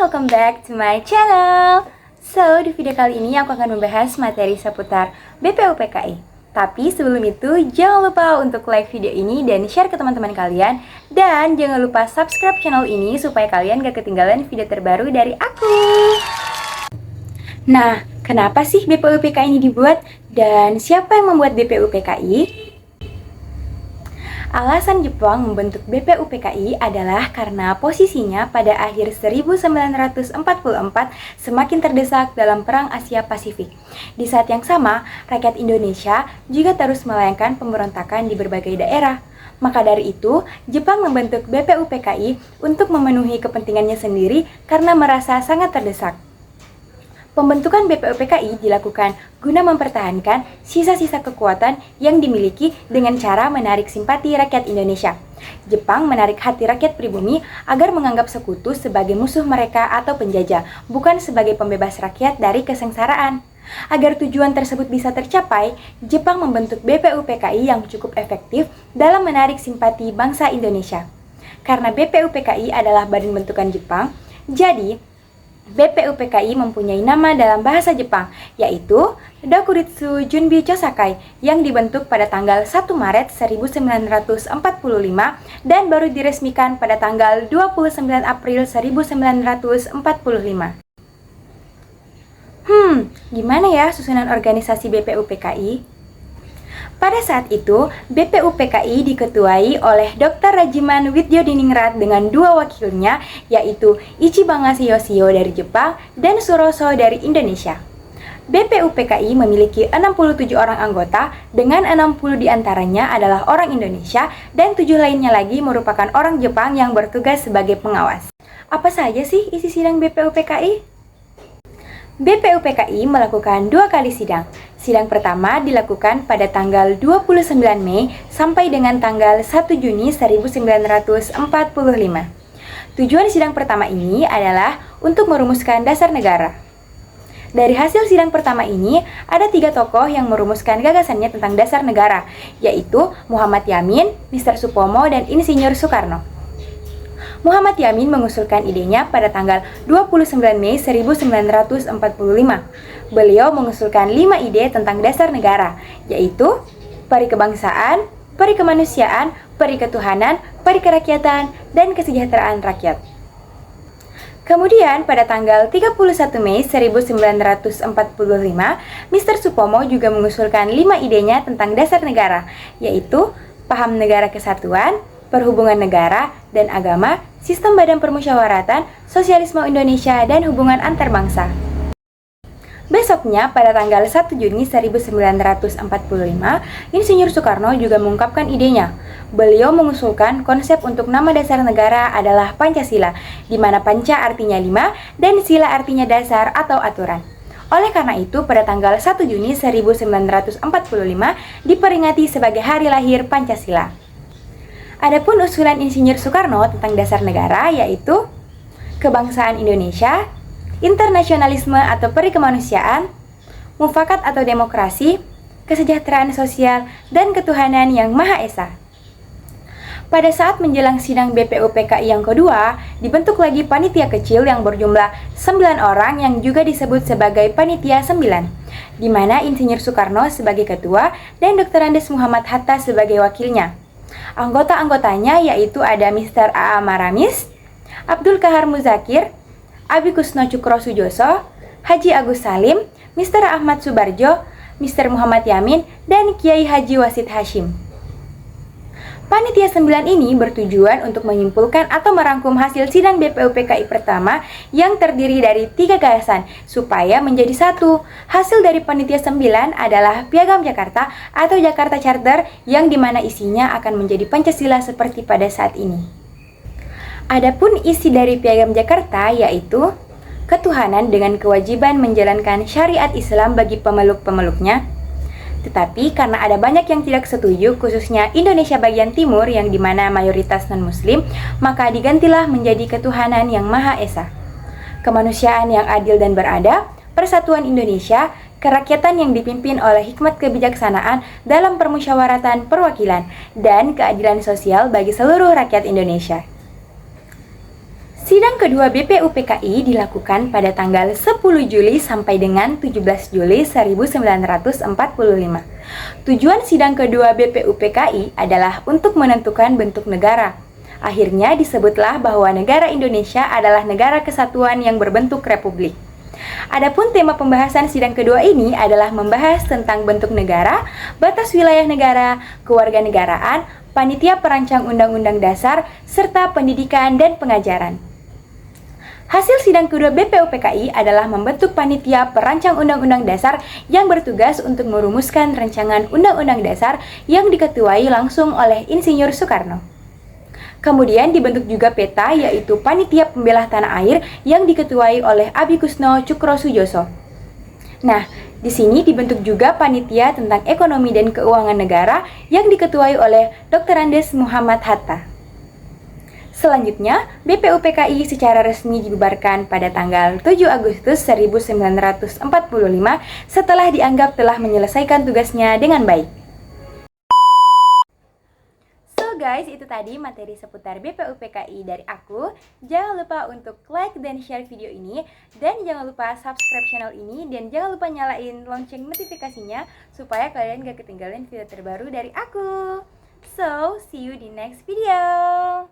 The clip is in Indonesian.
welcome back to my channel. So, di video kali ini aku akan membahas materi seputar BPUPKI. Tapi sebelum itu, jangan lupa untuk like video ini dan share ke teman-teman kalian. Dan jangan lupa subscribe channel ini supaya kalian gak ketinggalan video terbaru dari aku. Nah, kenapa sih BPUPKI ini dibuat? Dan siapa yang membuat BPUPKI? Alasan Jepang membentuk BPUPKI adalah karena posisinya pada akhir 1944 semakin terdesak dalam Perang Asia Pasifik. Di saat yang sama, rakyat Indonesia juga terus melayangkan pemberontakan di berbagai daerah. Maka dari itu, Jepang membentuk BPUPKI untuk memenuhi kepentingannya sendiri karena merasa sangat terdesak. Pembentukan BPUPKI dilakukan guna mempertahankan sisa-sisa kekuatan yang dimiliki dengan cara menarik simpati rakyat Indonesia. Jepang menarik hati rakyat pribumi agar menganggap sekutu sebagai musuh mereka atau penjajah, bukan sebagai pembebas rakyat dari kesengsaraan. Agar tujuan tersebut bisa tercapai, Jepang membentuk BPUPKI yang cukup efektif dalam menarik simpati bangsa Indonesia. Karena BPUPKI adalah badan bentukan Jepang, jadi BPUPKI mempunyai nama dalam bahasa Jepang, yaitu Dokuritsu Junbi Chosakai, yang dibentuk pada tanggal 1 Maret 1945 dan baru diresmikan pada tanggal 29 April 1945. Gimana ya susunan organisasi BPUPKI? Pada saat itu, BPUPKI diketuai oleh Dr. Rajiman Widyodiningrat dengan dua wakilnya, yaitu Ichibanga Yoshio dari Jepang dan Suroso dari Indonesia. BPUPKI memiliki 67 orang anggota, dengan 60 diantaranya adalah orang Indonesia dan 7 lainnya lagi merupakan orang Jepang yang bertugas sebagai pengawas. Apa saja sih isi sidang BPUPKI? BPUPKI melakukan 2 kali sidang. Sidang pertama dilakukan pada tanggal 29 Mei sampai dengan tanggal 1 Juni 1945. Tujuan sidang pertama ini adalah untuk merumuskan dasar negara. Dari hasil sidang pertama ini, ada 3 tokoh yang merumuskan gagasannya tentang dasar negara, yaitu Muhammad Yamin, Mr. Supomo, dan Insinyur Soekarno. Muhammad Yamin mengusulkan idenya pada tanggal 29 Mei 1945. Beliau mengusulkan 5 ide tentang dasar negara, yaitu peri kebangsaan, peri kemanusiaan, peri ketuhanan, peri kerakyatan, dan kesejahteraan rakyat. Kemudian pada tanggal 31 Mei 1945, Mr. Supomo juga mengusulkan 5 idenya tentang dasar negara, yaitu paham negara kesatuan, perhubungan negara dan agama, sistem badan permusyawaratan, sosialisme Indonesia, dan hubungan antar bangsa. Besoknya, pada tanggal 1 Juni 1945, Insinyur Soekarno juga mengungkapkan idenya. Beliau mengusulkan konsep untuk nama dasar negara adalah Pancasila, di mana Panca artinya 5 dan Sila artinya dasar atau aturan. Oleh karena itu, pada tanggal 1 Juni 1945 diperingati sebagai hari lahir Pancasila. Adapun usulan Insinyur Soekarno tentang dasar negara yaitu kebangsaan Indonesia, internasionalisme atau peri kemanusiaan, mufakat atau demokrasi, kesejahteraan sosial, dan ketuhanan yang Maha Esa. Pada saat menjelang sidang BPUPKI yang kedua, dibentuk lagi panitia kecil yang berjumlah 9 orang yang juga disebut sebagai Panitia 9, di mana Insinyur Soekarno sebagai ketua dan Dr. Andes Muhammad Hatta sebagai wakilnya. Anggota-anggotanya yaitu ada Mr. A.A. Maramis, Abdul Kahar Muzakir, Abi Kusno Cukro Sujoso, Haji Agus Salim, Mr. Ahmad Subarjo, Mr. Muhammad Yamin, dan Kiai Haji Wasid Hashim. Panitia 9 ini bertujuan untuk menyimpulkan atau merangkum hasil sidang BPUPKI pertama yang terdiri dari 3 gagasan supaya menjadi satu. Hasil dari Panitia 9 adalah Piagam Jakarta atau Jakarta Charter yang dimana isinya akan menjadi Pancasila seperti pada saat ini. Adapun isi dari Piagam Jakarta yaitu ketuhanan dengan kewajiban menjalankan syariat Islam bagi pemeluk-pemeluknya. Tetapi karena ada banyak yang tidak setuju, khususnya Indonesia bagian timur yang dimana mayoritas non-muslim, maka digantilah menjadi ketuhanan yang Maha Esa. Kemanusiaan yang adil dan beradab, persatuan Indonesia, kerakyatan yang dipimpin oleh hikmat kebijaksanaan dalam permusyawaratan perwakilan, dan keadilan sosial bagi seluruh rakyat Indonesia. Sidang kedua BPUPKI dilakukan pada tanggal 10 Juli sampai dengan 17 Juli 1945. Tujuan sidang kedua BPUPKI adalah untuk menentukan bentuk negara. Akhirnya disebutlah bahwa negara Indonesia adalah negara kesatuan yang berbentuk republik. Adapun tema pembahasan sidang kedua ini adalah membahas tentang bentuk negara, batas wilayah negara, kewarganegaraan, panitia perancang undang-undang dasar, serta pendidikan dan pengajaran. Hasil sidang kedua BPUPKI adalah membentuk panitia perancang undang-undang dasar yang bertugas untuk merumuskan rancangan undang-undang dasar yang diketuai langsung oleh Insinyur Soekarno. Kemudian dibentuk juga PETA, yaitu Panitia Pembelah Tanah Air yang diketuai oleh Abikusno Cukrosujoso. Nah, di sini dibentuk juga Panitia tentang Ekonomi dan Keuangan Negara yang diketuai oleh Dr. Andes Muhammad Hatta. Selanjutnya, BPUPKI secara resmi dibubarkan pada tanggal 7 Agustus 1945 setelah dianggap telah menyelesaikan tugasnya dengan baik. Guys, itu tadi materi seputar BPUPKI dari aku. Jangan lupa untuk like dan share video ini, dan jangan lupa subscribe channel ini, dan jangan lupa nyalain lonceng notifikasinya supaya kalian gak ketinggalan video terbaru dari aku. So, see you di next video.